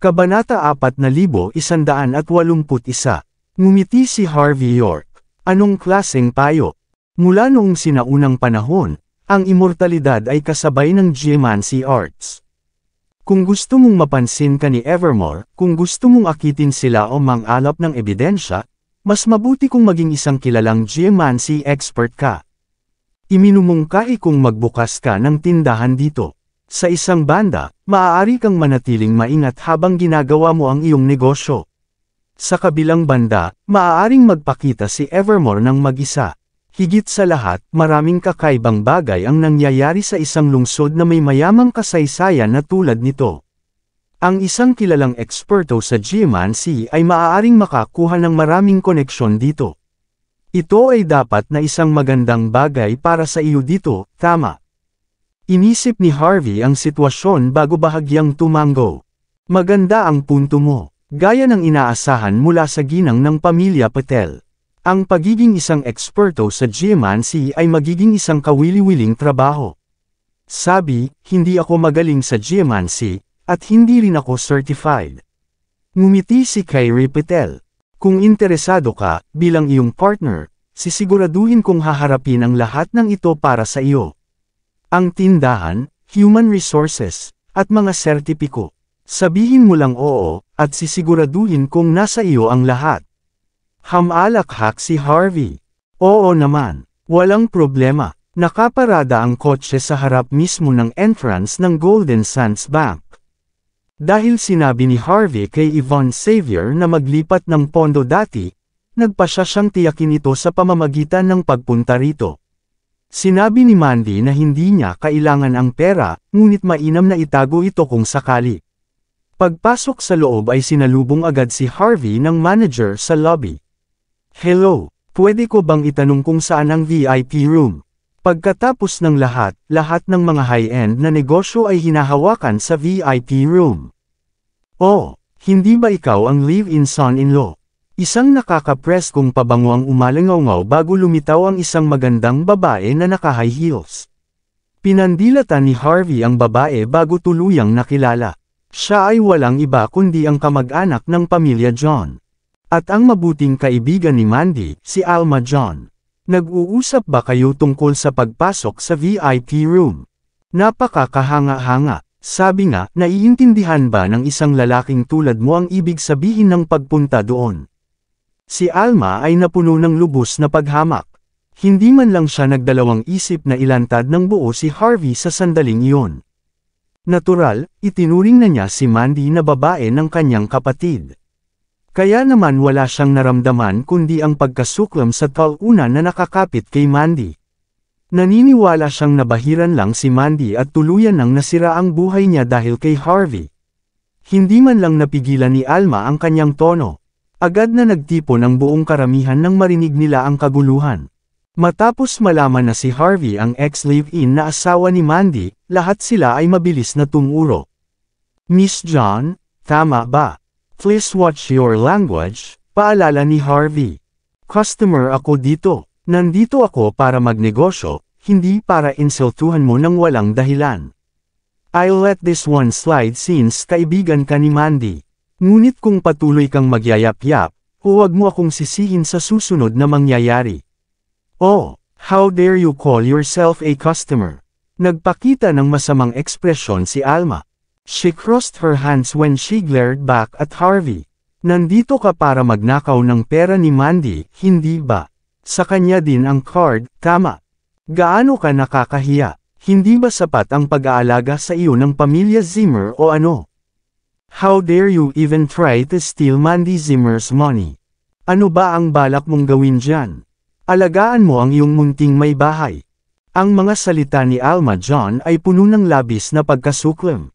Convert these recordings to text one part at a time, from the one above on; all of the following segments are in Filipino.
Kabanata 4181. Ngumiti si Harvey York. Anong klaseng payo? Mula noong sinaunang panahon, ang immortalidad ay kasabay ng geomancy arts. Kung gusto mong mapansin ka ni Evermore, kung gusto mong akitin sila o mang-alap ng ebidensya, mas mabuti kung maging isang kilalang geomancy expert ka. Iminumungkahi kung magbukas ka ng tindahan dito. Sa isang banda, maaari kang manatiling maingat habang ginagawa mo ang iyong negosyo. Sa kabilang banda, maaaring magpakita si Evermore ng mag-isa. Higit sa lahat, maraming kakaibang bagay ang nangyayari sa isang lungsod na may mayamang kasaysayan na tulad nito. Ang isang kilalang eksperto sa geomancy ay maaaring makakuha ng maraming koneksyon dito. Ito ay dapat na isang magandang bagay para sa iyo dito, tama? Inisip ni Harvey ang sitwasyon bago bahagyang tumango. Maganda ang punto mo. Gaya ng inaasahan mula sa ginang ng pamilya Patel. Ang pagiging isang eksperto sa geomancy ay magiging isang kawili-wiling trabaho. Sabi, hindi ako magaling sa geomancy, at hindi rin ako certified. Ngumiti si Kyrie Patel. Kung interesado ka, bilang iyong partner, sisiguraduhin kong haharapin ang lahat ng ito para sa iyo. Ang tindahan, human resources, at mga sertipiko. Sabihin mo lang oo, at sisiguraduhin kung nasa iyo ang lahat. Hamalakhak si Harvey. Oo naman, walang problema. Nakaparada ang kotse sa harap mismo ng entrance ng Golden Sands Bank. Dahil sinabi ni Harvey kay Yvonne Xavier na maglipat ng pondo dati, nagpasya siyang tiyakin ito sa pamamagitan ng pagpunta rito. Sinabi ni Mandy na hindi niya kailangan ang pera, ngunit mainam na itago ito kung sakali. Pagpasok sa loob ay sinalubong agad si Harvey ng manager sa lobby. Hello, pwede ko bang itanong kung saan ang VIP room? Pagkatapos ng lahat ng mga high-end na negosyo ay hinahawakan sa VIP room. Oh, hindi ba ikaw ang live-in son-in-law? Isang nakaka-press kung pabango ang umalangaw bago lumitaw ang isang magandang babae na naka-high heels. Pinandilatan ni Harvey ang babae bago tuluyang nakilala. Siya ay walang iba kundi ang kamag-anak ng pamilya John. At ang mabuting kaibigan ni Mandy, si Alma John. Nag-uusap ba kayo tungkol sa pagpasok sa VIP room? Napakakahanga-hanga. Sabi nga, naiintindihan ba ng isang lalaking tulad mo ang ibig sabihin ng pagpunta doon? Si Alma ay napuno ng lubos na paghamak. Hindi man lang siya nagdalawang isip na ilantad ng buo si Harvey sa sandaling iyon. Natural, itinuring na niya si Mandy na babae ng kanyang kapatid. Kaya naman wala siyang naramdaman kundi ang pagkasuklam sa talunan na nakakapit kay Mandy. Naniniwala siyang nabahiran lang si Mandy at tuluyan nang nasira ang buhay niya dahil kay Harvey. Hindi man lang napigilan ni Alma ang kanyang tono. Agad na nagtipon ang buong karamihan nang marinig nila ang kaguluhan. Matapos malaman na si Harvey ang ex-live-in na asawa ni Mandy, lahat sila ay mabilis na tumuro. Miss John, tama ba? Please watch your language, paalala ni Harvey. Customer ako dito. Nandito ako para magnegosyo, hindi para insultuhan mo ng walang dahilan. I'll let this one slide since kaibigan ka ni Mandy. Ngunit kung patuloy kang magyayap-yap, huwag mo akong sisihin sa susunod na mangyayari. Oh, how dare you call yourself a customer? Nagpakita ng masamang ekspresyon si Alma. She crossed her hands when she glared back at Harvey. Nandito ka para magnakaw ng pera ni Mandy, hindi ba? Sa kanya din ang card, tama. Gaano ka nakakahiya? Hindi ba sapat ang pag-aalaga sa iyo ng pamilya Zimmer o ano? How dare you even try to steal Mandy Zimmer's money? Ano ba ang balak mong gawin dyan? Alagaan mo ang iyong munting may bahay. Ang mga salita ni Alma John ay puno ng labis na pagkasuklam.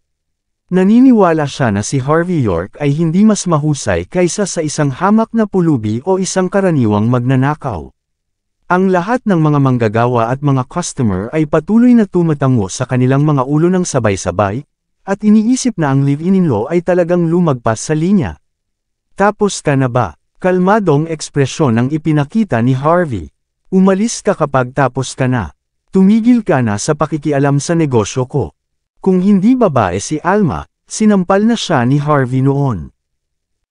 Naniniwala siya na si Harvey York ay hindi mas mahusay kaysa sa isang hamak na pulubi o isang karaniwang magnanakaw. Ang lahat ng mga manggagawa at mga customer ay patuloy na tumatango sa kanilang mga ulo ng sabay-sabay, at iniisip na ang live-in-in-law ay talagang lumagpas sa linya. Tapos ka na ba? Kalmadong ekspresyon ang ipinakita ni Harvey. Umalis ka kapag tapos ka na. Tumigil ka na sa pakikialam sa negosyo ko. Kung hindi babae si Alma, Sinampal na siya ni Harvey noon.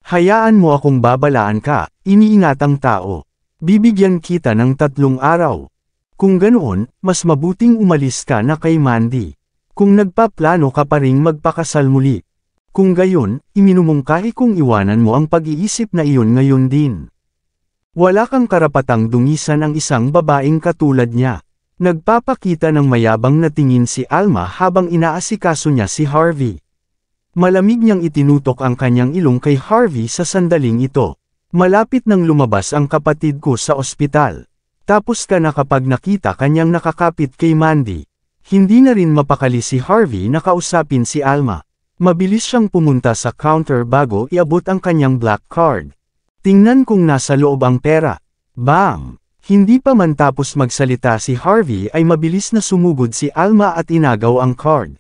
Hayaan mo akong babalaan ka, iniingatang tao. Bibigyan kita ng 3 araw. Kung ganoon, mas mabuting umalis ka na kay Mandy. Kung nagpaplano ka pa ring magpakasal muli. Kung gayon, iminumungkahi kong iwanan mo ang pag-iisip na iyon ngayon din. Wala kang karapatang dungisan ang isang babaeng katulad niya. Nagpapakita ng mayabang na tingin si Alma habang inaasikaso niya si Harvey. Malamig niyang itinutok ang kanyang ilong kay Harvey sa sandaling ito. Malapit nang lumabas ang kapatid ko sa ospital. Tapos ka na kapag nakita kanyang nakakapit kay Mandy. Hindi na rin mapakali si Harvey na kausapin si Alma. Mabilis siyang pumunta sa counter bago iabot ang kanyang black card. Tingnan kung nasa loob ang pera. Bam! Hindi pa man tapos magsalita si Harvey ay mabilis na sumugod si Alma at inagaw ang card.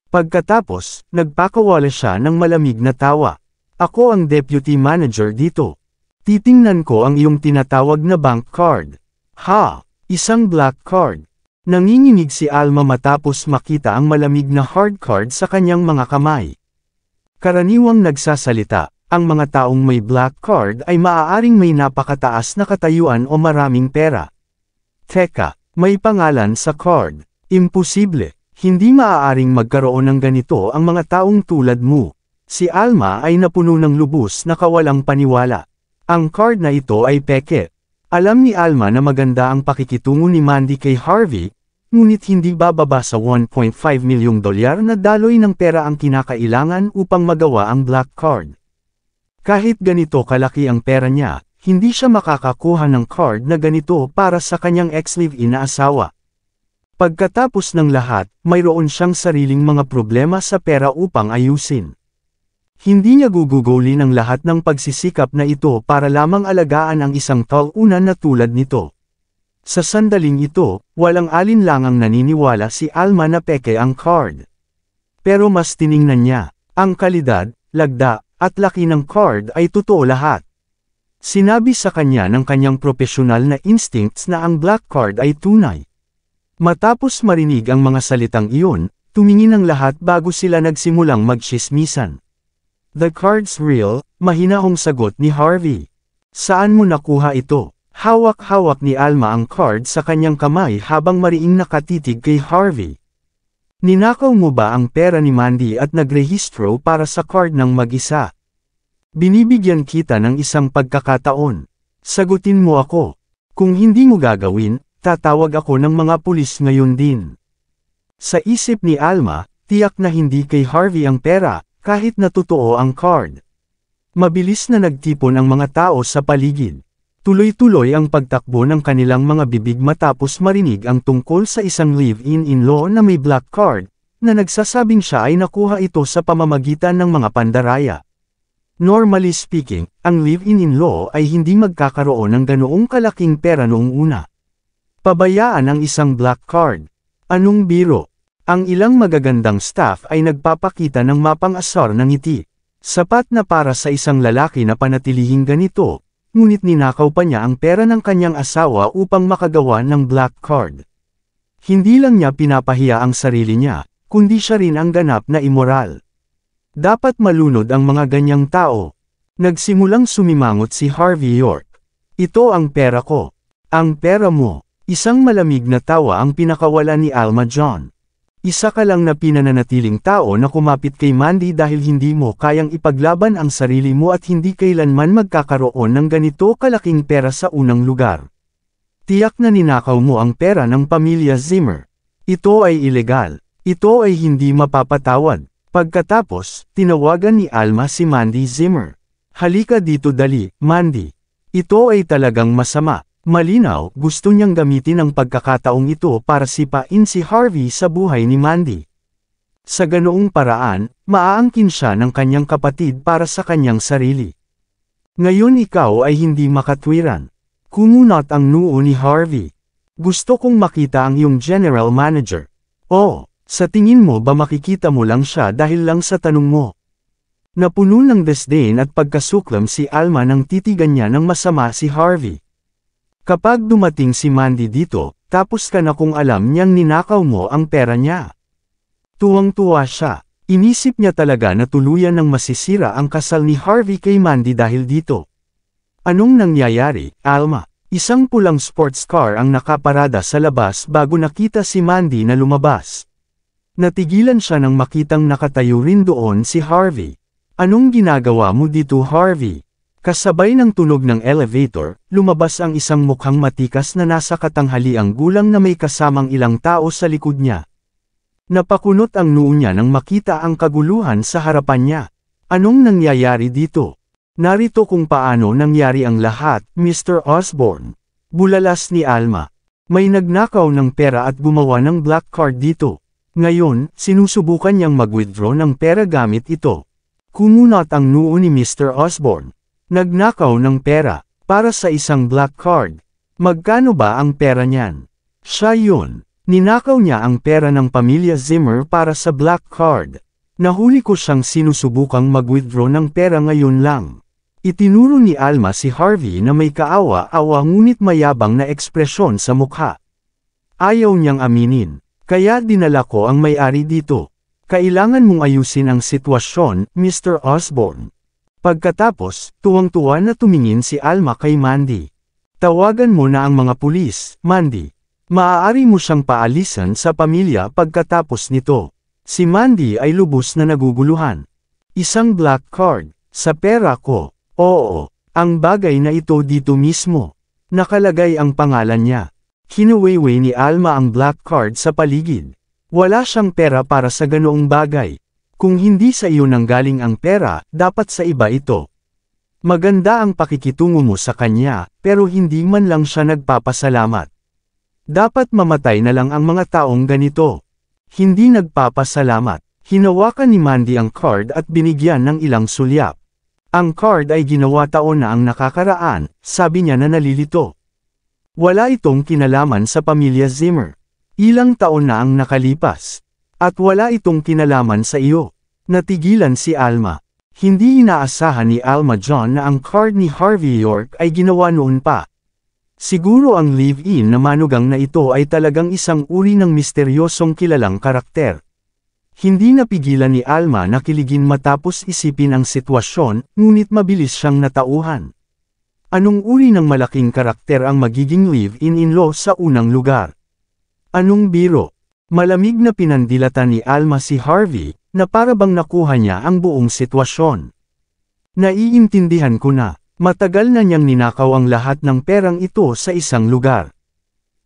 Pagkatapos, nagpakawala siya ng malamig na tawa. Ako ang deputy manager dito. Titingnan ko ang iyong tinatawag na bank card. Ha! Isang black card. Nanginginig si Alma matapos makita ang malamig na hard card sa kanyang mga kamay. Karaniwang nagsasalita, ang mga taong may black card ay maaaring may napakataas na katayuan o maraming pera. Teka, may pangalan sa card. Imposible. Hindi maaaring magkaroon ng ganito ang mga taong tulad mo. Si Alma ay napuno ng lubos na kawalang paniwala. Ang card na ito ay peke. Alam ni Alma na maganda ang pakikitungo ni Mandy kay Harvey, ngunit hindi bababa sa $1.5 milyong na daloy ng pera ang kinakailangan upang magawa ang black card. Kahit ganito kalaki ang pera niya, hindi siya makakakuha ng card na ganito para sa kanyang ex-live-in na asawa. Pagkatapos ng lahat, mayroon siyang sariling mga problema sa pera upang ayusin. Hindi niya gugugulin ang lahat ng pagsisikap na ito para lamang alagaan ang isang taunan na tulad nito. Sa sandaling ito, walang alinlangang naniniwala si Alma na peke ang card. Pero mas tiningnan niya, ang kalidad, lagda, at laki ng card ay totoo lahat. Sinabi sa kanya ng kanyang profesional na instincts na ang black card ay tunay. Matapos marinig ang mga salitang iyon, tumingin ang lahat bago sila nagsimulang magtsismisan. The card's real, mahinahong sagot ni Harvey. Saan mo nakuha ito? Hawak-hawak ni Alma ang card sa kanyang kamay habang mariing nakatitig kay Harvey. Ninakaw mo ba ang pera ni Mandy at nagrehistro para sa card ng mag-isa? Binibigyan kita ng isang pagkakataon. Sagutin mo ako. Kung hindi mo gagawin, tatawag ako ng mga pulis ngayon din. Sa isip ni Alma, tiyak na hindi kay Harvey ang pera, kahit na totoo ang card. Mabilis na nagtipon ang mga tao sa paligid. Tuloy-tuloy ang pagtakbo ng kanilang mga bibig matapos marinig ang tungkol sa isang live-in-in-law na may black card, na nagsasabing siya ay nakuha ito sa pamamagitan ng mga pandaraya. Normally speaking, ang live-in-in-law ay hindi magkakaroon ng ganoong kalaking pera noong una. Pabayaan ang isang black card. Anong biro? Ang ilang magagandang staff ay nagpapakita ng mapang-asar ng ngiti. Sapat na para sa isang lalaki na panatilihing ganito, ngunit ninakaw pa niya ang pera ng kanyang asawa upang makagawa ng black card. Hindi lang niya pinapahiya ang sarili niya, kundi siya rin ang ganap na immoral. Dapat malunod ang mga ganyang tao. Nagsimulang sumimangot si Harvey York. Ito ang pera ko. Ang pera mo. Isang malamig na tawa ang pinakawala ni Alma John. Isa ka lang na pinananatiling tao na kumapit kay Mandy dahil hindi mo kayang ipaglaban ang sarili mo at hindi kailanman magkakaroon ng ganito kalaking pera sa unang lugar. Tiyak na ninakaw mo ang pera ng pamilya Zimmer. Ito ay ilegal. Ito ay hindi mapapatawad. Pagkatapos, tinawagan ni Alma si Mandy Zimmer. Halika dito dali, Mandy. Ito ay talagang masama. Malinaw, gusto niyang gamitin ang pagkakataong ito para sipain si Harvey sa buhay ni Mandy. Sa ganoong paraan, maaangkin siya ng kanyang kapatid para sa kanyang sarili. Ngayon ikaw ay hindi makatwiran. Kumunot ang noo ni Harvey. Gusto kong makita ang iyong general manager. Oh, sa tingin mo ba makikita mo lang siya dahil lang sa tanong mo? Napuno ng disdain at pagkasuklam si Alma nang titigan niya ng masama si Harvey. Kapag dumating si Mandy dito, tapos ka na kung alam niyang ninakaw mo ang pera niya. Tuwang-tuwa siya. Inisip niya talaga na tuluyan ng masisira ang kasal ni Harvey kay Mandy dahil dito. Anong nangyayari, Alma? Isang pulang sports car ang nakaparada sa labas bago nakita si Mandy na lumabas. Natigilan siya nang makitang nakatayo rin doon si Harvey. Anong ginagawa mo dito, Harvey? Kasabay ng tunog ng elevator, lumabas ang isang mukhang matikas na nasa katanghaliang gulang na may kasamang ilang tao sa likod niya. Napakunot ang noo niya nang makita ang kaguluhan sa harapan niya. Anong nangyayari dito? Narito kung paano nangyari ang lahat, Mr. Osborne. Bulalas ni Alma. May nagnakaw ng pera at gumawa ng black card dito. Ngayon, sinusubukan niyang mag-withdraw ng pera gamit ito. Kumunot ang noo ni Mr. Osborne. Nagnakaw ng pera, para sa isang black card. Magkano ba ang pera niyan? Siya yun. Ninakaw niya ang pera ng pamilya Zimmer para sa black card. Nahuli ko siyang sinusubukang mag-withdraw ng pera ngayon lang. Itinuro ni Alma si Harvey na may kaawa-awa ngunit mayabang na ekspresyon sa mukha. Ayaw niyang aminin. Kaya dinala ko ang may-ari dito. Kailangan mong ayusin ang sitwasyon, Mr. Osborne. Pagkatapos, tuwang-tuwa na tumingin si Alma kay Mandy. Tawagan mo na ang mga pulis, Mandy. Maaari mo siyang paalisan sa pamilya pagkatapos nito. Si Mandy ay lubos na naguguluhan. Isang black card, sa pera ko. Oo, ang bagay na ito dito mismo. Nakalagay ang pangalan niya. Hinuwayway ni Alma ang black card sa paligid. Wala siyang pera para sa ganoong bagay. Kung hindi sa iyo nanggaling ang pera, dapat sa iba ito. Maganda ang pakikitungo mo sa kanya, pero hindi man lang siya nagpapasalamat. Dapat mamatay na lang ang mga taong ganito. Hindi nagpapasalamat. Hinawakan ni Mandy ang card at binigyan ng ilang sulyap. Ang card ay ginawa taon na ang nakakaraan, sabi niya na nalilito. Wala itong kinalaman sa pamilya Zimmer. Ilang taon na ang nakalipas. At wala itong kinalaman sa iyo. Natigilan si Alma. Hindi inaasahan ni Alma John na ang card ni Harvey York ay ginawa noon pa. Siguro ang live-in na manugang na ito ay talagang isang uri ng misteryosong kilalang karakter. Hindi napigilan ni Alma na kiligin matapos isipin ang sitwasyon, ngunit mabilis siyang natauhan. Anong uri ng malaking karakter ang magiging live-in-in-law sa unang lugar? Anong biro? Malamig na pinandilatan ni Alma si Harvey, na para bang nakuha niya ang buong sitwasyon. Naiintindihan ko na. Matagal na niyang ninakaw ang lahat ng perang ito sa isang lugar.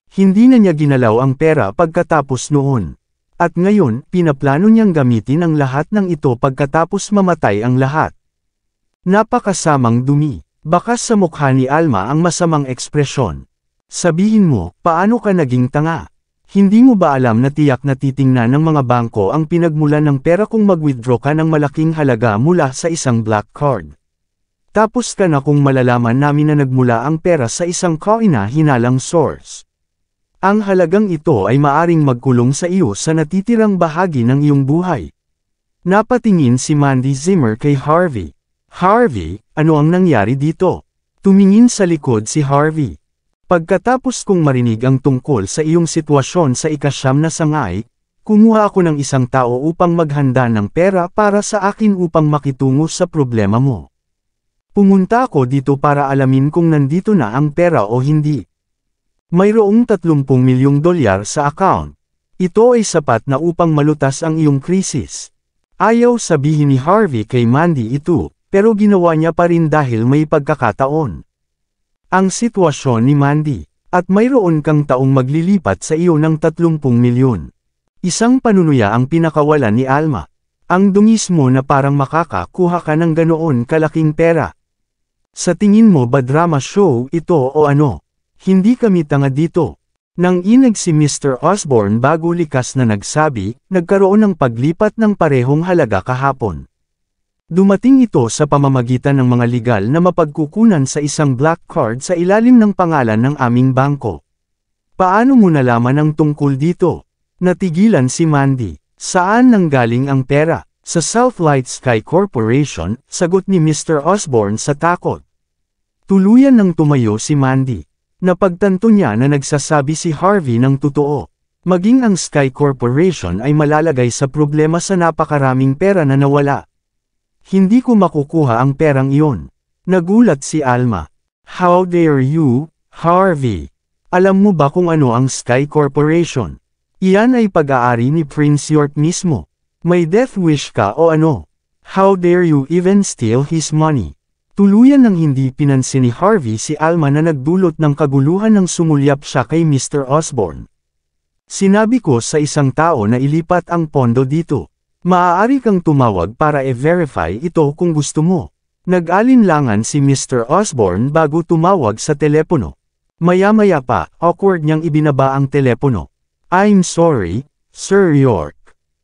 Hindi na niya ginalaw ang pera pagkatapos noon. At ngayon, pinaplano niyang gamitin ang lahat ng ito pagkatapos mamatay ang lahat. Napakasamang dumi. Bakas sa mukha ni Alma ang masamang ekspresyon. Sabihin mo, paano ka naging tanga? Hindi mo ba alam na tiyak na titingnan ng mga bangko ang pinagmulan ng pera kung mag-withdraw ka ng malaking halaga mula sa isang black card? Tapos ka na kung malalaman namin na nagmula ang pera sa isang kaina-hinalang source. Ang halagang ito ay maaring magkulong sa iyo sa natitirang bahagi ng iyong buhay. Napatingin si Mandy Zimmer kay Harvey. Harvey, ano ang nangyari dito? Tumingin sa likod si Harvey. Pagkatapos kong marinig ang tungkol sa iyong sitwasyon sa ikasyam na sangay, kumuha ako ng isang tao upang maghanda ng pera para sa akin upang makitungo sa problema mo. Pumunta ako dito para alamin kung nandito na ang pera o hindi. Mayroong 30 milyong dolyar sa account. Ito ay sapat na upang malutas ang iyong krisis. Ayaw sabihin ni Harvey kay Mandy ito, pero ginawa niya pa rin dahil may pagkakataon. Ang sitwasyon ni Mandy, at mayroon kang taong maglilipat sa iyo ng 30 milyon. Isang panunuya ang pinakawalan ni Alma. Ang dungis mo na parang makakakuha ka ng ganoon kalaking pera. Sa tingin mo ba drama show ito o ano? Hindi kami tanga dito. Nang inag si Mr. Osborne bago likas na nagsabi, nagkaroon ng paglipat ng parehong halaga kahapon. Dumating ito sa pamamagitan ng mga legal na mapagkukunan sa isang black card sa ilalim ng pangalan ng aming bangko. Paano mo nalaman ang tungkol dito? Natigilan si Mandy. Saan nanggaling ang pera? Sa Southlight Sky Corporation, sagot ni Mr. Osborne sa takot. Tuluyan nang tumayo si Mandy. Napagtanto niya na nagsasabi si Harvey ng totoo. Maging ang Sky Corporation ay malalagay sa problema sa napakaraming pera na nawala. Hindi ko makukuha ang perang iyon. Nagulat si Alma. How dare you, Harvey? Alam mo ba kung ano ang Sky Corporation? Iyan ay pag-aari ni Prince York mismo. May death wish ka o ano? How dare you even steal his money? Tuluyan ng hindi pinansin ni Harvey si Alma na nagdulot ng kaguluhan nang sumulyap siya kay Mr. Osborne. Sinabi ko sa isang tao na ilipat ang pondo dito. Maaari kang tumawag para i-verify ito kung gusto mo. Nag-alinlangan si Mr. Osborne bago tumawag sa telepono. Maya-maya pa, awkward niyang ibinaba ang telepono. I'm sorry, Sir York.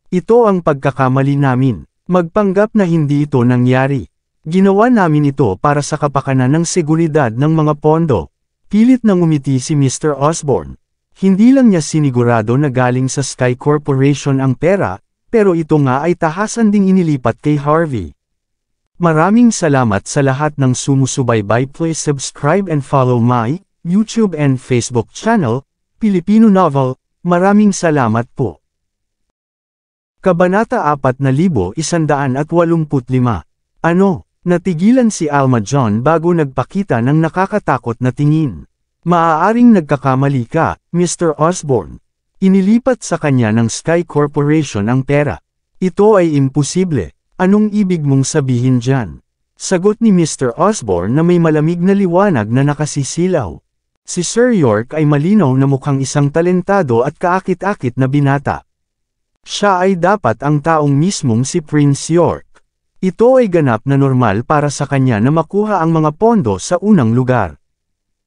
Ito ang pagkakamali namin. Magpanggap na hindi ito nangyari. Ginawa namin ito para sa kapakanan ng seguridad ng mga pondo. Pilit nang umiti si Mr. Osborne. Hindi lang niya sinigurado na galing sa Sky Corporation ang pera, pero ito nga ay tahasan ding inilipat kay Harvey. Maraming salamat sa lahat ng sumusubaybay. Please subscribe and follow my YouTube and Facebook channel, Filipino Novel. Maraming salamat po. Kabanata 4185. Ano? Natigilan si Alma John bago nagpakita ng nakakatakot na tingin. Maaaring nagkakamali ka, Mr. Osborne. Inilipat sa kanya ng Sky Corporation ang pera. Ito ay imposible. Anong ibig mong sabihin dyan? Sagot ni Mr. Osborne na may malamig na liwanag na nakasisilaw. Si Sir York ay malinaw na mukhang isang talentado at kaakit-akit na binata. Siya ay dapat ang taong mismong si Prince York. Ito ay ganap na normal para sa kanya na makuha ang mga pondo sa unang lugar.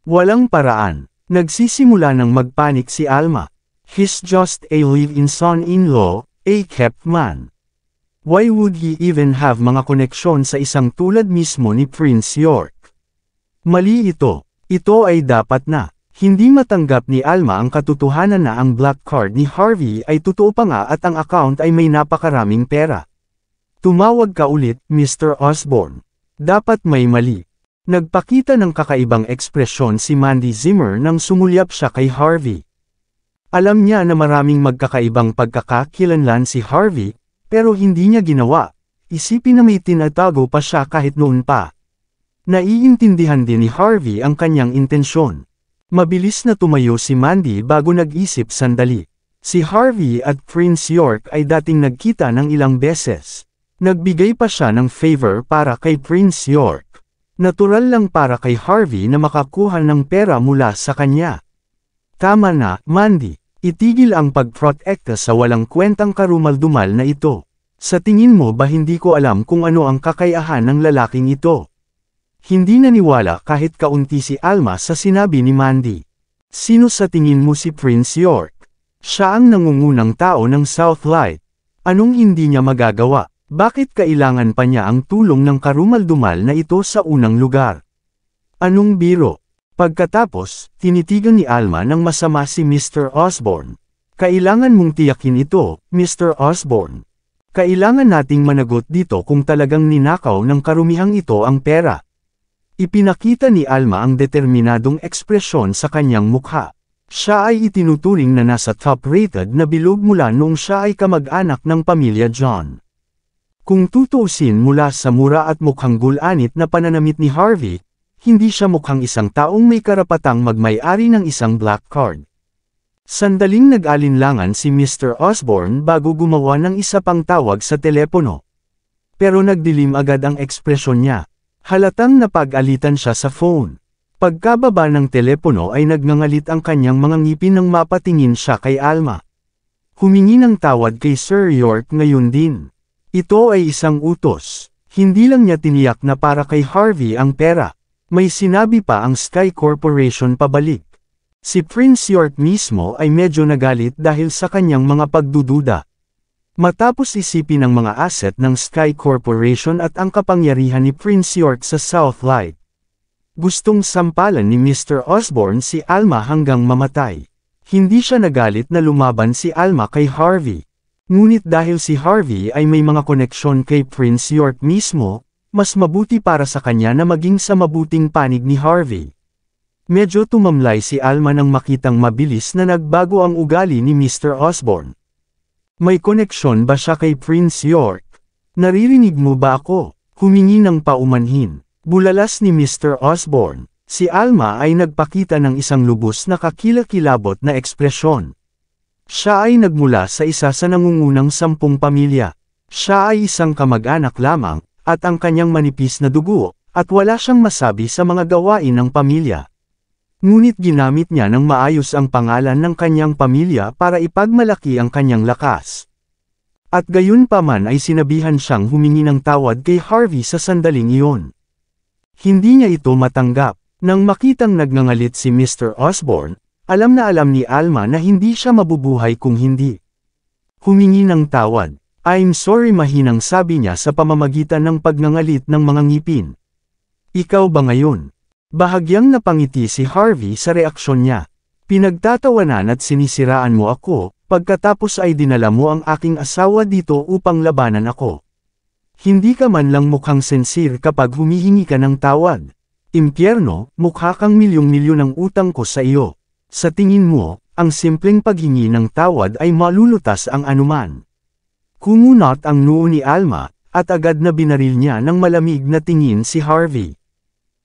Walang paraan. Nagsisimula ng magpanik si Alma. He's just a live-in son-in-law, a kept man. Why would he even have mga koneksyon sa isang tulad mismo ni Prince York? Mali ito. Ito ay dapat na. Hindi matanggap ni Alma ang katotohanan na ang black card ni Harvey ay totoo pa nga at ang account ay may napakaraming pera. Tumawag ka ulit, Mr. Osborne. Dapat may mali. Nagpakita ng kakaibang ekspresyon si Mandy Zimmer nang sumulyap siya kay Harvey. Alam niya na maraming magkakaibang pagkakakilanlan si Harvey, pero hindi niya ginawa. Isipin na may tinatago pa siya kahit noon pa. Naiintindihan din ni Harvey ang kanyang intensyon. Mabilis na tumayo si Mandy bago nag-isip sandali. Si Harvey at Prince York ay dating nagkita ng ilang beses. Nagbigay pa siya ng favor para kay Prince York. Natural lang para kay Harvey na makakuha ng pera mula sa kanya. Tama na, Mandy. Itigil ang pagprotekta sa walang kwentang karumal-dumal na ito. Sa tingin mo ba hindi ko alam kung ano ang kakayahan ng lalaking ito? Hindi naniwala kahit kaunti si Alma sa sinabi ni Mandy. Sino sa tingin mo si Prince York? Siya ang nangungunang tao ng Southlight. Anong hindi niya magagawa? Bakit kailangan pa niya ang tulong ng karumal-dumal na ito sa unang lugar? Anong biro? Pagkatapos, tinitigan ni Alma ng masama si Mr. Osborne. Kailangan mong tiyakin ito, Mr. Osborne. Kailangan nating managot dito kung talagang ninakaw ng karumihang ito ang pera. Ipinakita ni Alma ang determinadong ekspresyon sa kanyang mukha. Siya ay itinuturing na nasa top-rated na bilog mula noong siya ay kamag-anak ng pamilya John. Kung tutuusin mula sa mura at mukhang gulanit na pananamit ni Harvey, hindi siya mukhang isang taong may karapatang magmay-ari ng isang black card. Sandaling nag-alinlangan si Mr. Osborne bago gumawa ng isa pang tawag sa telepono. Pero nagdilim agad ang ekspresyon niya. Halatang napag-alitan siya sa phone. Pagkababa ng telepono ay nagngangalit ang kanyang mga ngipin nang mapatingin siya kay Alma. Humingi ng tawad kay Sir York ngayon din. Ito ay isang utos. Hindi lang niya tiniyak na para kay Harvey ang pera. May sinabi pa ang Sky Corporation pabalik. Si Prince York mismo ay medyo nagalit dahil sa kanyang mga pagdududa. Matapos isipin ang mga asset ng Sky Corporation at ang kapangyarihan ni Prince York sa Southlight, gustong sampalan ni Mr. Osborne si Alma hanggang mamatay. Hindi siya nagalit na lumaban si Alma kay Harvey. Ngunit dahil si Harvey ay may mga koneksyon kay Prince York mismo, mas mabuti para sa kanya na maging sa mabuting panig ni Harvey. Medyo tumamlay si Alma nang makitang mabilis na nagbago ang ugali ni Mr. Osborn. May koneksyon ba siya kay Prince York? Naririnig mo ba ako? Humingi ng paumanhin. Bulalas ni Mr. Osborn. Si Alma ay nagpakita ng isang lubos na kakilakilabot na ekspresyon. Siya ay nagmula sa isa sa nangungunang 10 pamilya. Siya ay isang kamag-anak lamang, at ang kanyang manipis na dugo, at wala siyang masabi sa mga gawain ng pamilya. Ngunit ginamit niya ng maayos ang pangalan ng kanyang pamilya para ipagmalaki ang kanyang lakas. At gayunpaman ay sinabihan siyang humingi ng tawad kay Harvey sa sandaling iyon. Hindi niya ito matanggap. Nang makitang nagngangalit si Mr. Osborn, alam na alam ni Alma na hindi siya mabubuhay kung hindi humingi ng tawad. I'm sorry, mahinang sabi niya sa pamamagitan ng pagngangalit ng mga ngipin. Ikaw ba ngayon? Bahagyang napangiti si Harvey sa reaksyon niya. Pinagtatawanan at sinisiraan mo ako, pagkatapos ay dinala mo ang aking asawa dito upang labanan ako. Hindi ka man lang mukhang sincere kapag humihingi ka ng tawad. Impyerno, mukha kang milyong-milyon ang utang ko sa iyo. Sa tingin mo, ang simpleng paghingi ng tawad ay malulutas ang anuman. Kumunot ang noo ni Alma, at agad na binaril niya ng malamig na tingin si Harvey.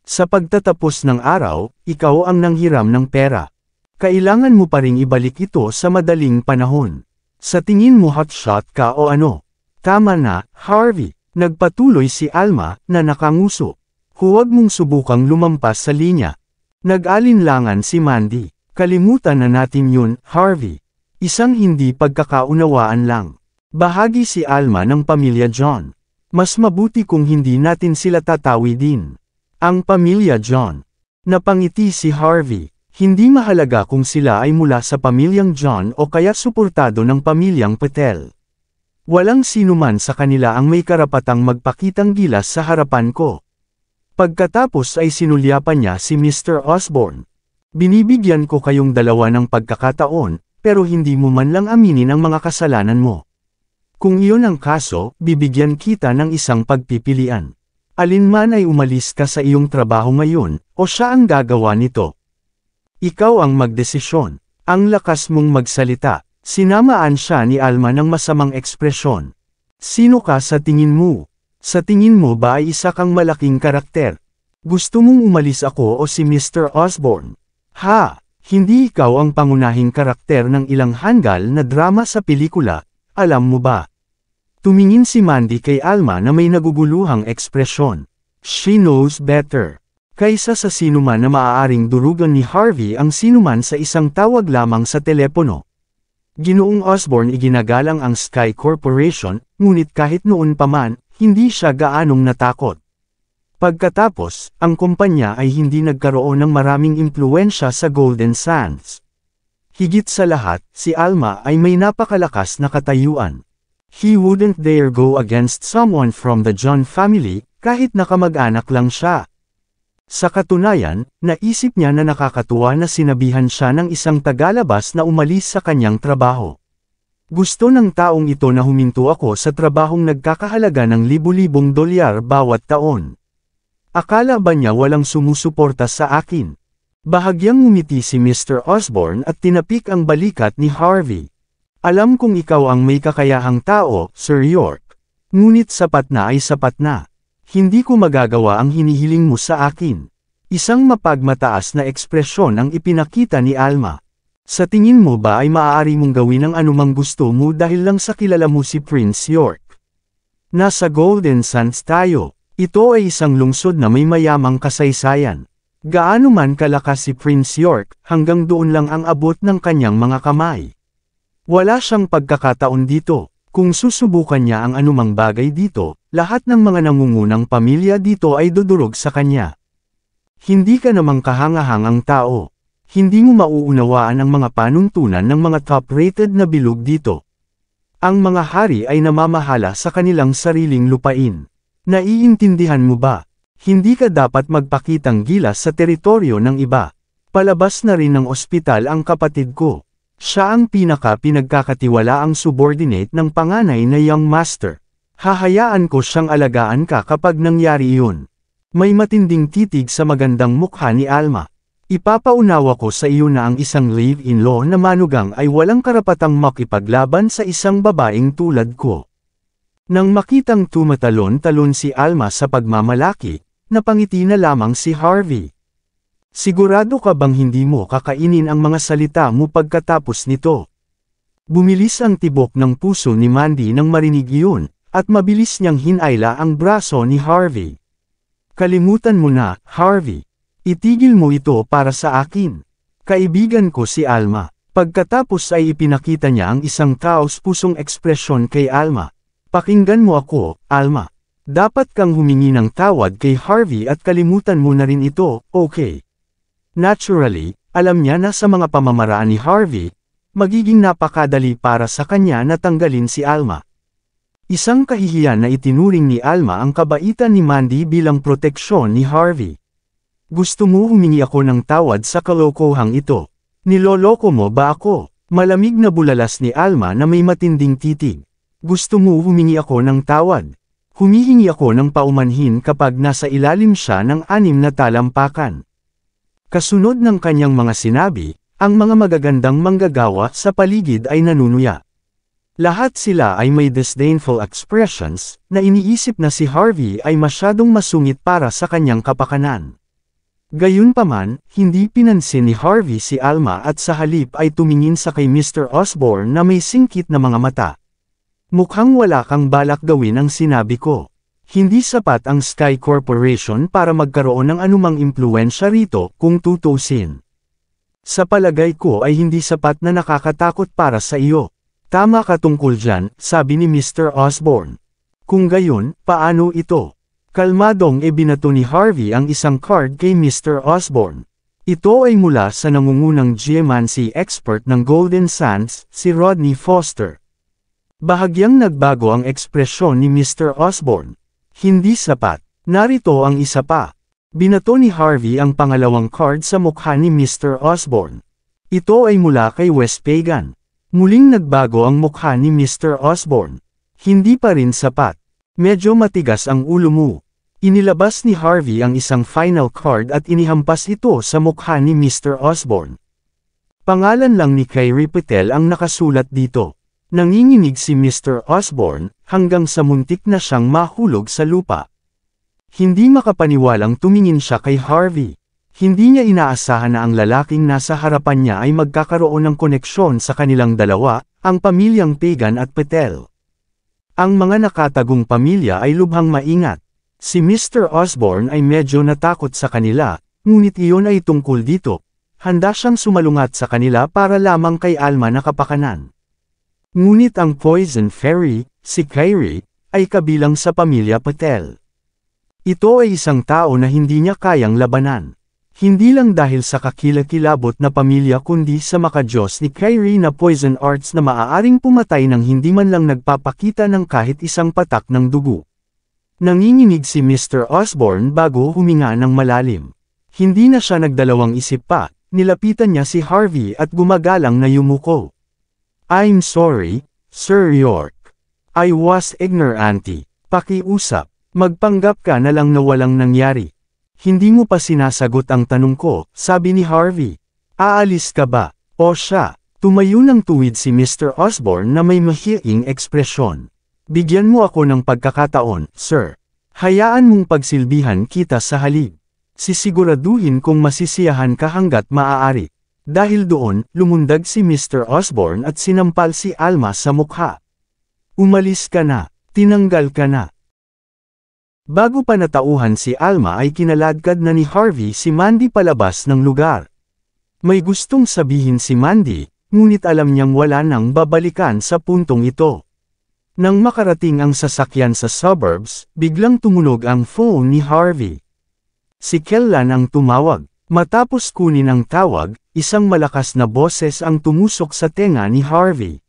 Sa pagtatapos ng araw, ikaw ang nanghiram ng pera. Kailangan mo pa ring ibalik ito sa madaling panahon. Sa tingin mo hotshot ka o ano? Tama na, Harvey, nagpatuloy si Alma, na nakanguso. Huwag mong subukang lumampas sa linya. Nag-alinlangan si Mandy. Kalimutan na natin yun, Harvey. Isang hindi pagkakaunawaan lang. Bahagi si Alma ng pamilya John. Mas mabuti kung hindi natin sila tatawidin. Ang pamilya John. Napangiti si Harvey. Hindi mahalaga kung sila ay mula sa pamilyang John o kaya suportado ng pamilyang Patel. Walang sinuman sa kanila ang may karapatang magpakitang gilas sa harapan ko. Pagkatapos ay sinulyapan niya si Mr. Osborn. Binibigyan ko kayong dalawa ng pagkakataon, pero hindi mo man lang aminin ang mga kasalanan mo. Kung iyon ang kaso, bibigyan kita ng isang pagpipilian. Alinman ay umalis ka sa iyong trabaho ngayon, o siya ang gagawa nito. Ikaw ang magdesisyon. Ang lakas mong magsalita. Sinamaan siya ni Alma ng masamang ekspresyon. Sino ka sa tingin mo? Sa tingin mo ba ay isa kang malaking karakter? Gusto mong umalis ako o si Mr. Osborn? Ha, hindi ikaw ang pangunahing karakter ng ilang hanggal na drama sa pelikula, alam mo ba? Tumingin si Mandy kay Alma na may naguguluhang ekspresyon. She knows better. Kaysa sa sinuman na maaaring durugan ni Harvey ang sinuman sa isang tawag lamang sa telepono. Ginoong Osborn iginagalang ang Sky Corporation, ngunit kahit noon pa man, hindi siya gaanong natakot. Pagkatapos, ang kumpanya ay hindi nagkaroon ng maraming impluwensya sa Golden Sands. Higit sa lahat, si Alma ay may napakalakas na katayuan. He wouldn't dare go against someone from the John family, kahit nakamag-anak lang siya. Sa katunayan, naisip niya na nakakatuwa na sinabihan siya ng isang tagalabas na umalis sa kanyang trabaho. Gusto ng taong ito na huminto ako sa trabahong nagkakahalaga ng libu-libong dolyar bawat taon. Akala ba niya walang sumusuporta sa akin? Bahagyang ngumiti si Mr. Osborn at tinapik ang balikat ni Harvey. Alam kong ikaw ang may kakayahang tao, Sir York. Ngunit sapat na ay sapat na. Hindi ko magagawa ang hinihiling mo sa akin. Isang mapagmataas na ekspresyon ang ipinakita ni Alma. Sa tingin mo ba ay maaari mong gawin ang anumang gusto mo dahil lang sa kilala mo si Prince York? Nasa Golden Sands tayo. Ito ay isang lungsod na may mayamang kasaysayan. Gaano man kalakas si Prince York, hanggang doon lang ang abot ng kanyang mga kamay. Wala siyang pagkakataon dito. Kung susubukan niya ang anumang bagay dito, lahat ng mga nangungunang pamilya dito ay dudurog sa kanya. Hindi ka namang kahangahangang tao. Hindi mo mauunawaan ang mga panuntunan ng mga top-rated na bilog dito. Ang mga hari ay namamahala sa kanilang sariling lupain. Naiintindihan mo ba? Hindi ka dapat magpakitang gilas sa teritoryo ng iba. Palabas na rin ng ospital ang kapatid ko. Siya ang pinagkakatiwalaang subordinate ng panganay na young master. Hahayaan ko siyang alagaan ka kapag nangyari iyon. May matinding titig sa magandang mukha ni Alma. Ipapaunawa ko sa iyo na ang isang live-in law na manugang ay walang karapatang makipaglaban sa isang babaeng tulad ko. Nang makitang tumatalon-talon si Alma sa pagmamalaki, napangiti na lamang si Harvey. Sigurado ka bang hindi mo kakainin ang mga salita mo pagkatapos nito? Bumilis ang tibok ng puso ni Mandy nang marinig iyon, at mabilis niyang hinayla ang braso ni Harvey. Kalimutan mo na, Harvey. Itigil mo ito para sa akin. Kaibigan ko si Alma. Pagkatapos ay ipinakita niya ang isang taos-pusong ekspresyon kay Alma. Pakinggan mo ako, Alma. Dapat kang humingi ng tawad kay Harvey at kalimutan mo na rin ito, okay? Naturally, alam niya na sa mga pamamaraan ni Harvey, magiging napakadali para sa kanya na tanggalin si Alma. Isang kahihiyan na itinuring ni Alma ang kabaitan ni Mandy bilang proteksyon ni Harvey. Gusto mo humingi ako ng tawad sa kalokohang ito? Niloloko mo ba ako? Malamig na bulalas ni Alma na may matinding titig. Gusto mo humingi ako ng tawad? Humihingi ako ng paumanhin kapag nasa ilalim siya ng 6 na talampakan. Kasunod ng kanyang mga sinabi, ang mga magagandang manggagawa sa paligid ay nanunuya. Lahat sila ay may disdainful expressions, na iniisip na si Harvey ay masyadong masungit para sa kanyang kapakanan. Gayunpaman, hindi pinansin ni Harvey si Alma at sa halip ay tumingin sa kay Mr. Osborne na may singkit na mga mata. Mukhang wala kang balak gawin ang sinabi ko. Hindi sapat ang Sky Corporation para magkaroon ng anumang impluwensya rito kung tutusin. Sa palagay ko ay hindi sapat na nakakatakot para sa iyo. Tama ka tungkol dyan, sabi ni Mr. Osborne. Kung gayon, paano ito? Kalmadong binato ni Harvey ang isang card kay Mr. Osborne. Ito ay mula sa nangungunang geomancy expert ng Golden Sands, si Rodney Foster. Bahagyang nagbago ang ekspresyon ni Mr. Osborne. Hindi sapat. Narito ang isa pa. Binato ni Harvey ang pangalawang card sa mukha ni Mr. Osborne. Ito ay mula kay Wes Pagan. Muling nagbago ang mukha ni Mr. Osborne. Hindi pa rin sapat. Medyo matigas ang ulo mo. Inilabas ni Harvey ang isang final card at inihampas ito sa mukha ni Mr. Osborne. Pangalan lang ni Kyrie Patel ang nakasulat dito. Nanginginig si Mr. Osborne, hanggang sa muntik na siyang mahulog sa lupa. Hindi makapaniwalang tumingin siya kay Harvey. Hindi niya inaasahan na ang lalaking nasa harapan niya ay magkakaroon ng koneksyon sa kanilang dalawa, ang pamilyang Pagan at Patel. Ang mga nakatagong pamilya ay lubhang maingat. Si Mr. Osborne ay medyo natakot sa kanila, ngunit iyon ay tungkol dito. Handa siyang sumalungat sa kanila para lamang kay Alma na kapakanan. Ngunit ang Poison Fairy, si Kyrie, ay kabilang sa pamilya Patel. Ito ay isang tao na hindi niya kayang labanan. Hindi lang dahil sa kakilakilabot na pamilya kundi sa makadiyos ni Kyrie na poison arts na maaaring pumatay nang hindi man lang nagpapakita ng kahit isang patak ng dugo. Nanginginig si Mr. Osborne bago huminga ng malalim. Hindi na siya nagdalawang isip pa, nilapitan niya si Harvey at gumagalang na yumuko. I'm sorry, Sir York. I was ignorant. Pakiusap, magpanggap ka na lang na walang nangyari. Hindi mo pa sinasagot ang tanong ko, sabi ni Harvey. Aalis ka ba? O siya, tumayo ng tuwid si Mr. Osborne na may mahiyaing ekspresyon. Bigyan mo ako ng pagkakataon, sir. Hayaan mong pagsilbihan kita sa halip. Sisiguraduhin kung masisiyahan ka hanggat maaari. Dahil doon, lumundag si Mr. Osborne at sinampal si Alma sa mukha. Umalis ka na, tinanggal ka na. Bago pa natauhan si Alma ay kinaladkad na ni Harvey si Mandy palabas ng lugar. May gustong sabihin si Mandy, ngunit alam niyang wala nang babalikan sa puntong ito. Nang makarating ang sasakyan sa suburbs, biglang tumunog ang phone ni Harvey. Si Kellan ang tumawag. Matapos kunin ang tawag, isang malakas na boses ang tumusok sa tenga ni Harvey.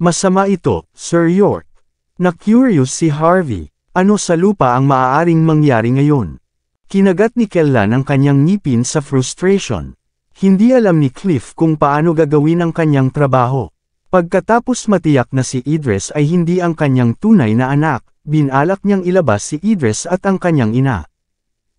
Masama ito, Sir York. Na-curious si Harvey. Ano sa lupa ang maaaring mangyari ngayon? Kinagat ni Kellan ang kanyang ngipin sa frustration. Hindi alam ni Cliff kung paano gagawin ang kanyang trabaho. Pagkatapos matiyak na si Idris ay hindi ang kanyang tunay na anak, binalak niyang ilabas si Idris at ang kanyang ina.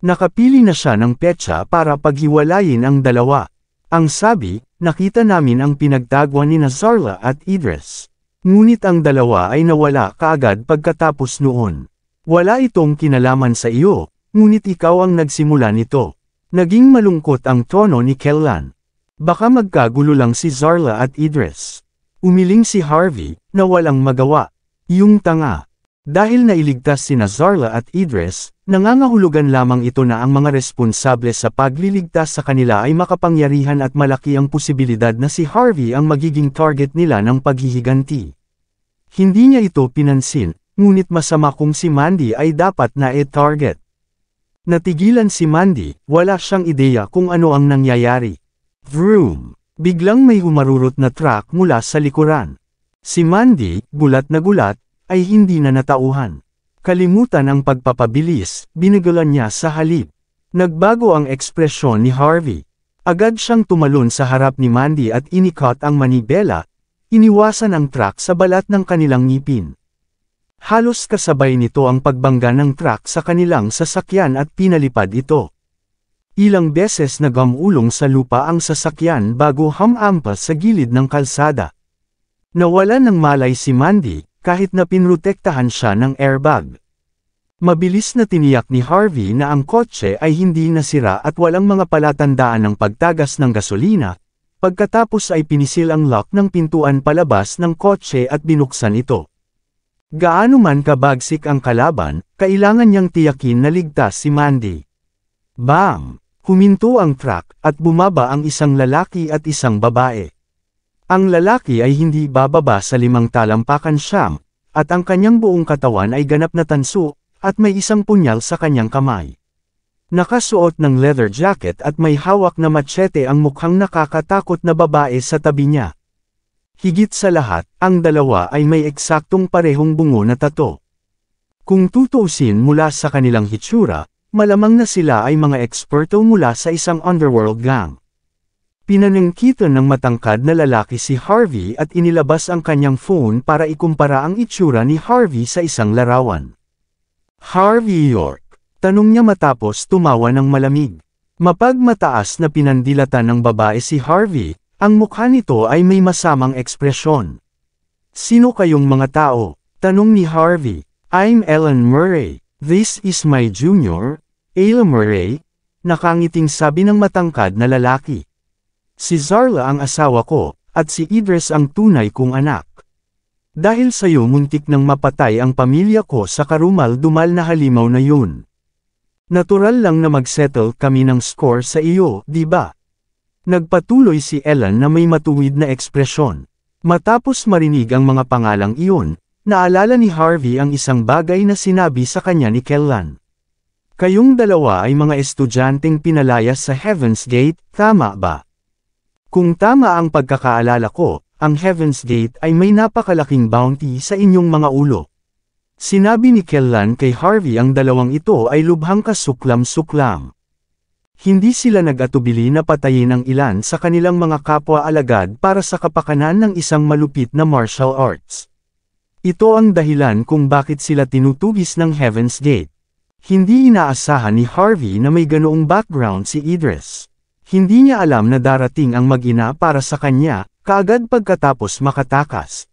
Nakapili na siya ng petsa para paghiwalayin ang dalawa. Ang sabi, nakita namin ang pinagtagwan ni Zarla at Idris. Ngunit ang dalawa ay nawala kaagad pagkatapos noon. Wala itong kinalaman sa iyo, ngunit ikaw ang nagsimula nito. Naging malungkot ang tono ni Kellan. Baka magkagulo lang si Zarla at Idris. Umiling si Harvey, na walang magawa. Yung tanga. Dahil nailigtas sina Zarla at Idris, nangangahulugan lamang ito na ang mga responsable sa pagliligtas sa kanila ay makapangyarihan at malaki ang posibilidad na si Harvey ang magiging target nila ng paghihiganti. Hindi niya ito pinansin, ngunit masama kung si Mandy ay dapat na target. Natigilan si Mandy, wala siyang ideya kung ano ang nangyayari. Vroom! Biglang may humarurot na truck mula sa likuran. Si Mandy, gulat na gulat, ay hindi na natauhan. Kalimutan ang pagpapabilis, binagalan niya sa halip. Nagbago ang ekspresyon ni Harvey. Agad siyang tumalon sa harap ni Mandy at inikot ang manibela, iniwasan ang truck sa balat ng kanilang ngipin. Halos kasabay nito ang pagbangga ng truck sa kanilang sasakyan at pinalipad ito. Ilang beses nagamulong sa lupa ang sasakyan bago hamampas sa gilid ng kalsada. Nawalan ng malay si Mandy, kahit na pinrotektahan siya ng airbag. Mabilis na tiniyak ni Harvey na ang kotse ay hindi nasira at walang mga palatandaan ng pagtagas ng gasolina, pagkatapos ay pinisil ang lock ng pintuan palabas ng kotse at binuksan ito. Gaano man kabagsik ang kalaban, kailangan niyang tiyakin na ligtas si Mandy. Bang! Huminto ang truck at bumaba ang isang lalaki at isang babae. Ang lalaki ay hindi bababa sa 5 talampakan siyam, at ang kanyang buong katawan ay ganap na tanso, at may isang punyal sa kanyang kamay. Nakasuot ng leather jacket at may hawak na machete ang mukhang nakakatakot na babae sa tabi niya. Higit sa lahat, ang dalawa ay may eksaktong parehong bungo na tato. Kung tutuusin mula sa kanilang hitsura, malamang na sila ay mga eksperto mula sa isang underworld gang. Pinanangkitan ng matangkad na lalaki si Harvey at inilabas ang kanyang phone para ikumpara ang itsura ni Harvey sa isang larawan. Harvey York, tanong niya matapos tumawa ng malamig. Mapagmataas na pinandilatan ng babae si Harvey, ang mukha nito ay may masamang ekspresyon. Sino kayong mga tao? Tanong ni Harvey. I'm Ellen Murray. This is my junior, Ayla Murray, nakangiting sabi ng matangkad na lalaki. Si Zarla ang asawa ko, at si Idris ang tunay kong anak. Dahil sa'yo muntik nang mapatay ang pamilya ko sa karumal-dumal na halimaw na yun. Natural lang na mag-settle kami ng score sa iyo, di ba? Nagpatuloy si Ellen na may matuwid na ekspresyon. Matapos marinig ang mga pangalang iyon, naalala ni Harvey ang isang bagay na sinabi sa kanya ni Kellan. Kayong dalawa ay mga estudyanteng pinalayas sa Heaven's Gate, tama ba? Kung tama ang pagkakaalala ko, ang Heaven's Gate ay may napakalaking bounty sa inyong mga ulo. Sinabi ni Kellan kay Harvey ang dalawang ito ay lubhang kasuklam-suklam. Hindi sila nag-atubili na patayin ang ilan sa kanilang mga kapwa-alagad para sa kapakanan ng isang malupit na martial arts. Ito ang dahilan kung bakit sila tinutugis ng Heaven's Gate. Hindi inaasahan ni Harvey na may ganoong background si Idris. Hindi niya alam na darating ang mag-ina para sa kanya, kaagad pagkatapos makatakas.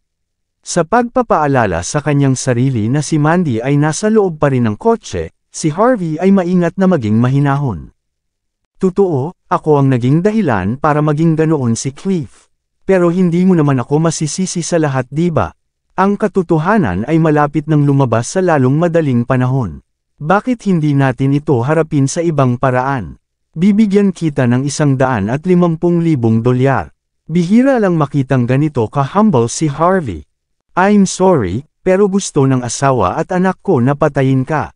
Sa pagpapaalala sa kanyang sarili na si Mandy ay nasa loob pa rin ng kotse, si Harvey ay maingat na maging mahinahon. Totoo, ako ang naging dahilan para maging ganoon si Cliff. Pero hindi mo naman ako masisisi sa lahat, di ba? Ang katotohanan ay malapit nang lumabas sa lalong madaling panahon. Bakit hindi natin ito harapin sa ibang paraan? Bibigyan kita ng $150,000. Bihira lang makitang ganito ka-humble si Harvey. I'm sorry, pero gusto ng asawa at anak ko na patayin ka.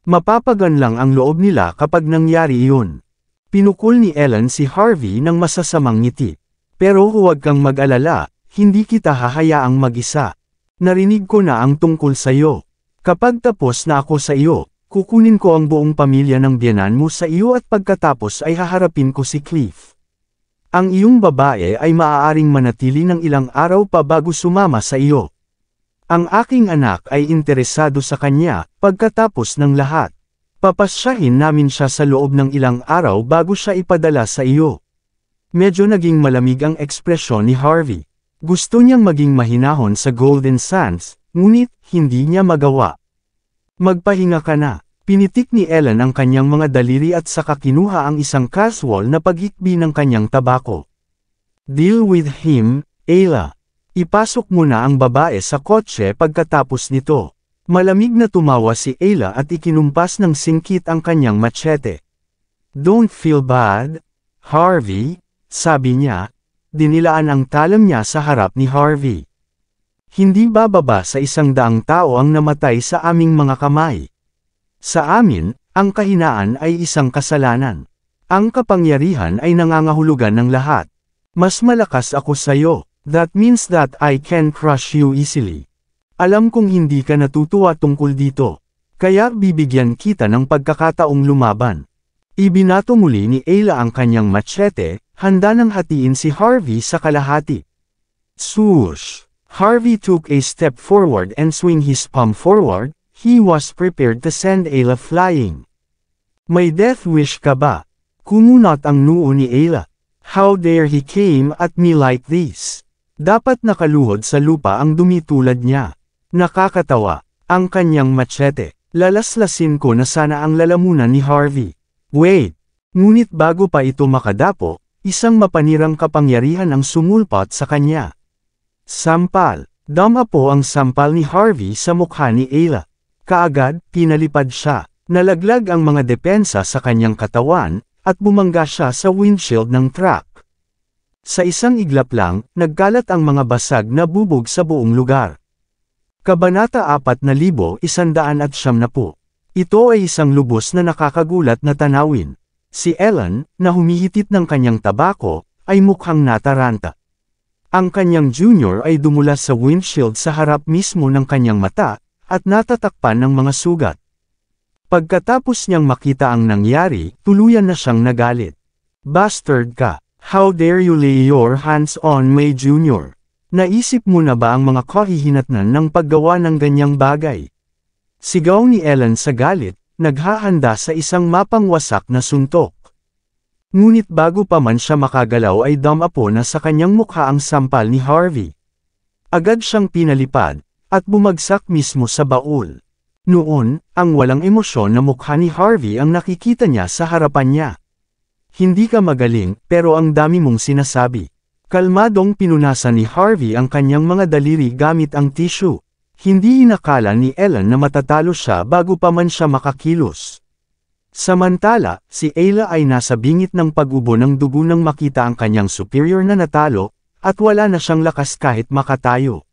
Mapapagan lang ang loob nila kapag nangyari iyon. Pinukul ni Ellen si Harvey ng masasamang ngiti. Pero huwag kang mag-alala, hindi kita hahayaang mag-isa. Narinig ko na ang tungkol sa iyo. Kapag tapos na ako sa iyo, kukunin ko ang buong pamilya ng biyenan mo sa iyo at pagkatapos ay haharapin ko si Cliff. Ang iyong babae ay maaaring manatili ng ilang araw pa bago sumama sa iyo. Ang aking anak ay interesado sa kanya, pagkatapos ng lahat. Papasyahin namin siya sa loob ng ilang araw bago siya ipadala sa iyo. Medyo naging malamig ang ekspresyon ni Harvey. Gusto niyang maging mahinahon sa Golden Sands, ngunit hindi niya magawa. Magpahinga ka na. Pinitik ni Ellen ang kanyang mga daliri at saka kinuha ang isang casual na paghikbi ng kanyang tabako. Deal with him, Ayla. Ipasok mo na ang babae sa kotse pagkatapos nito. Malamig na tumawa si Ayla at ikinumpas ng singkit ang kanyang machete. Don't feel bad, Harvey, sabi niya. Dinilaan ang talam niya sa harap ni Harvey. Hindi bababa sa 100 tao ang namatay sa aming mga kamay. Sa amin, ang kahinaan ay isang kasalanan. Ang kapangyarihan ay nangangahulugan ng lahat. Mas malakas ako sa'yo. That means that I can crush you easily. Alam kong hindi ka natutuwa tungkol dito. Kaya bibigyan kita ng pagkakataong lumaban. Ibinato muli ni Ayla ang kanyang machete, handa nang hatiin si Harvey sa kalahati. Swoosh! Harvey took a step forward and swing his palm forward. He was prepared to send Ayla flying. May death wish ka ba? Kumunot ang noo ni Ayla. How dare he came at me like this? Dapat nakaluhod sa lupa ang dumi tulad niya. Nakakatawa, ang kanyang machete. Lalaslasin ko na sana ang lalamunan ni Harvey. Wait! Ngunit bago pa ito makadapo, isang mapanirang kapangyarihan ang sumulpot sa kanya. Sampal. Dama po ang sampal ni Harvey sa mukha ni Ayla. Kaagad, pinalipad siya. Nalaglag ang mga depensa sa kanyang katawan, at bumangga siya sa windshield ng truck. Sa isang iglap lang, nagkalat ang mga basag na bubog sa buong lugar. Kabanata 4190. Ito ay isang lubos na nakakagulat na tanawin. Si Ellen, na humihitit ng kanyang tabako, ay mukhang nataranta. Ang kanyang junior ay dumulas sa windshield sa harap mismo ng kanyang mata, at natatakpan ng mga sugat. Pagkatapos niyang makita ang nangyari, tuluyan na siyang nagalit. Bastard ka! How dare you lay your hands on my junior? Naisip mo na ba ang mga kahihinatnan ng paggawa ng ganyang bagay? Sigaw ni Ellen sa galit, naghahanda sa isang mapangwasak na suntok. Ngunit bago pa man siya makagalaw ay damapo na sa kanyang mukha ang sampal ni Harvey. Agad siyang pinalipad, at bumagsak mismo sa baul. Noon, ang walang emosyon na mukha ni Harvey ang nakikita niya sa harapan niya. Hindi ka magaling, pero ang dami mong sinasabi. Kalmadong pinunasan ni Harvey ang kanyang mga daliri gamit ang tissue. Hindi inakala ni Ellen na matatalo siya bago pa man siya makakilos. Samantala, si Ayla ay nasa bingit ng pag-ubo ng dugo nang makita ang kanyang superior na natalo, at wala na siyang lakas kahit makatayo.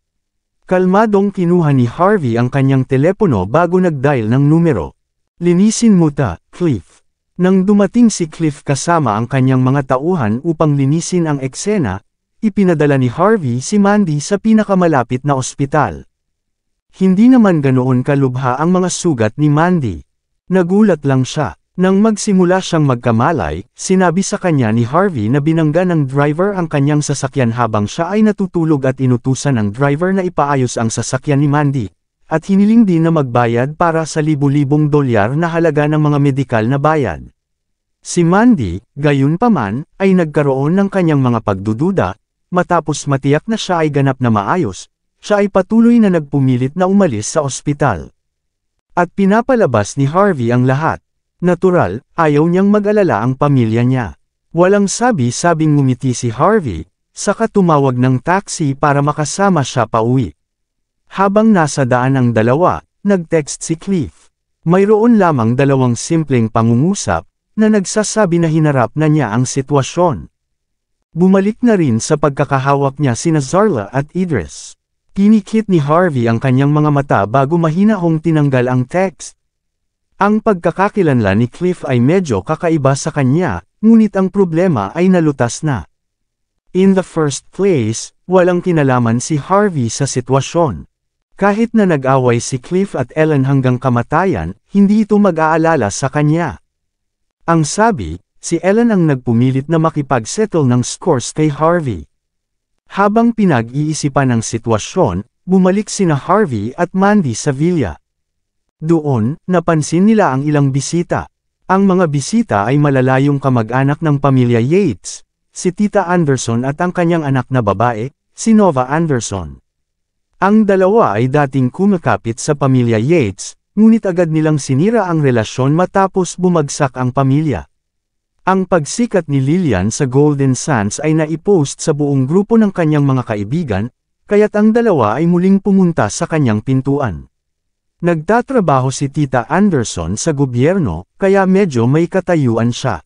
Kalmadong kinuha ni Harvey ang kanyang telepono bago nag-dial ng numero. Linisin mo ta, Cliff. Nang dumating si Cliff kasama ang kanyang mga tauhan upang linisin ang eksena, ipinadala ni Harvey si Mandy sa pinakamalapit na ospital. Hindi naman ganoon kalubha ang mga sugat ni Mandy. Nagulat lang siya. Nang magsimula siyang magkamalay, sinabi sa kanya ni Harvey na binangga ng driver ang kanyang sasakyan habang siya ay natutulog at inutusan ng driver na ipaayos ang sasakyan ni Mandy. At hiniling din na magbayad para sa libu-libong dolyar na halaga ng mga medikal na bayad. Si Mandy, gayunpaman, ay nagkaroon ng kanyang mga pagdududa, matapos matiyak na siya ay ganap na maayos, siya ay patuloy na nagpumilit na umalis sa ospital. At pinapalabas ni Harvey ang lahat. Natural, ayaw niyang mag-alala ang pamilya niya. Walang sabi-sabing ngumiti si Harvey, saka tumawag ng taxi para makasama siya pauwi. Habang nasa daan ang dalawa, nag-text si Cliff. Mayroon lamang dalawang simpleng pangungusap, na nagsasabi na hinarap na niya ang sitwasyon. Bumalik na rin sa pagkakahawak niya sina Zarla at Idris. Pinikit ni Harvey ang kanyang mga mata bago mahinahong tinanggal ang text. Ang pagkakakilanlan ni Cliff ay medyo kakaiba sa kanya, ngunit ang problema ay nalutas na. In the first place, walang kinalaman si Harvey sa sitwasyon. Kahit na nag-away si Cliff at Ellen hanggang kamatayan, hindi ito mag-aalala sa kanya. Ang sabi, si Ellen ang nagpumilit na makipag-settle ng scores kay Harvey. Habang pinag-iisipan ang sitwasyon, bumalik sina Harvey at Mandy sa villa. Doon, napansin nila ang ilang bisita. Ang mga bisita ay malalayong kamag-anak ng pamilya Yates, si Tita Anderson at ang kanyang anak na babae, si Nova Anderson. Ang dalawa ay dating kumakapit sa pamilya Yates, ngunit agad nilang sinira ang relasyon matapos bumagsak ang pamilya. Ang pagsikat ni Lillian sa Golden Sands ay naipost sa buong grupo ng kanyang mga kaibigan, kaya't ang dalawa ay muling pumunta sa kanyang pintuan. Nagtatrabaho si Tita Anderson sa gobyerno, kaya medyo may katayuan siya.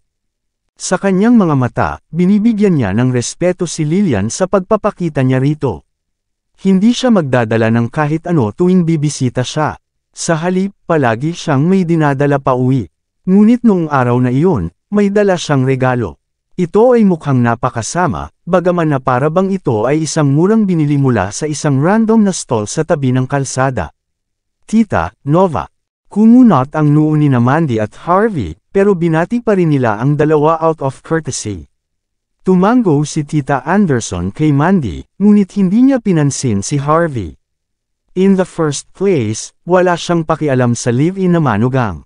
Sa kanyang mga mata, binibigyan niya ng respeto si Lillian sa pagpapakita niya rito. Hindi siya magdadala ng kahit ano tuwing bibisita siya. Sa halip, palagi siyang may dinadala pa uwi. Ngunit noong araw na iyon, may dala siyang regalo. Ito ay mukhang napakasama, bagaman na para bang ito ay isang murang binili mula sa isang random na stall sa tabi ng kalsada. Tita, Nova. Kumunot ang noo ni Mandy at Harvey, pero binati pa rin nila ang dalawa out of courtesy. Tumango si Tita Anderson kay Mandy, ngunit hindi niya pinansin si Harvey. In the first place, wala siyang pakialam sa live-in na manugang.